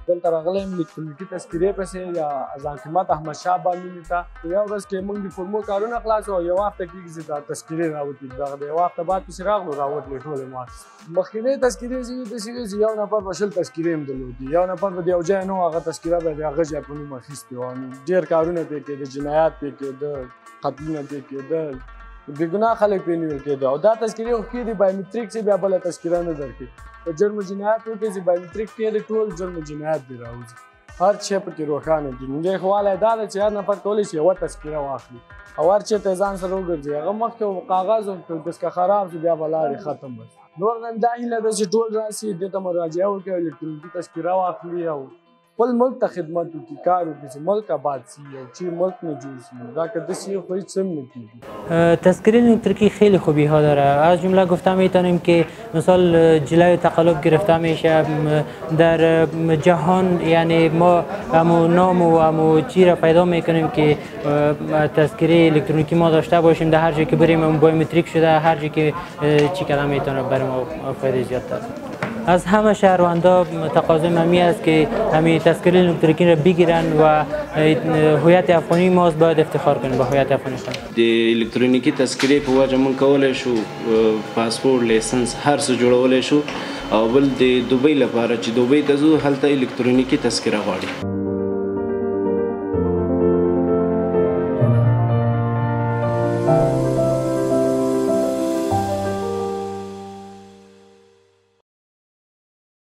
دلته راغلی یم الکترونیکي تذکرې پسې یا اذان خدمت احمدشاه بانونې ته یوه ورځ کې موږ د فورمو کارونه خلاص او یوه هفته کېږي چې دا تذکرې راوتې دغه د یوه هفته بعد پسې راغلو راوتلې ټولې ما مخکینۍ تذکرې چې داسې وې چې یو نفر به 20 تذکرې هم درلودې یو نفر به د یو ځای نه و هغه تذکره به د هغه ځای په نوم اخیستې وه ډېر کارونه پرې کېده جنایات پرې کېده قتلونه پرې کېدل بې ګناه خلک پرې نیول کېده او دا تذکرې خو ښې دي بایومټریک چې بیا بله تذکره نه درکړي په جرم و جنایت وکړي چې بایومټریک کې دی ټول جرم و جنایت دې راوځي هر شی پکې روښانه دي نو دی خو والی دا ده چې هر نفر کولی شي یوه تذکره واخلي او هر چېرته یې ځان سره وګرځي هغه مخکې کاغذ ورکړي که خراب شو بیا به لاړې ختم بس نور نه دا هیله ده چې ټول راسي دې ته مراجعه وکړي او الکترونیکي تذکره واخلي او خپل ملک ته خدمت وکړي کار وکړي چې ملک آباد شي او چې ملک نه جوړ شي دا که داسې خو هیچ هم نه کېږي تذکره الکتریکی خیلی خوبی ها داره از جمله گفته میتونیم که مثال جلوی تقلب گرفته میشه در جهان یعنی ما همو نام و همو چی را پیدا میکنیم که تذکره الکترونیکی ما داشته باشیم در هر جایی که بریم بایومتریک شده هر جایی که چی کدام میتونه برای ما فایده زیادتر از همه شهروندا تقاضای ممی است که همین تذکره الکترونیکی را بگیرن و هویت افغانی ماست باید افتخار کنیم به هویت افغانی خود د الکترونیکی تذکره په وجه مونږ کولی شو پاسپورت لیسنس هر څه جوړولی شو او بل د دوبۍ لپاره چې دوبۍ ته ځو هلته الکترونیکی تذکره غواړي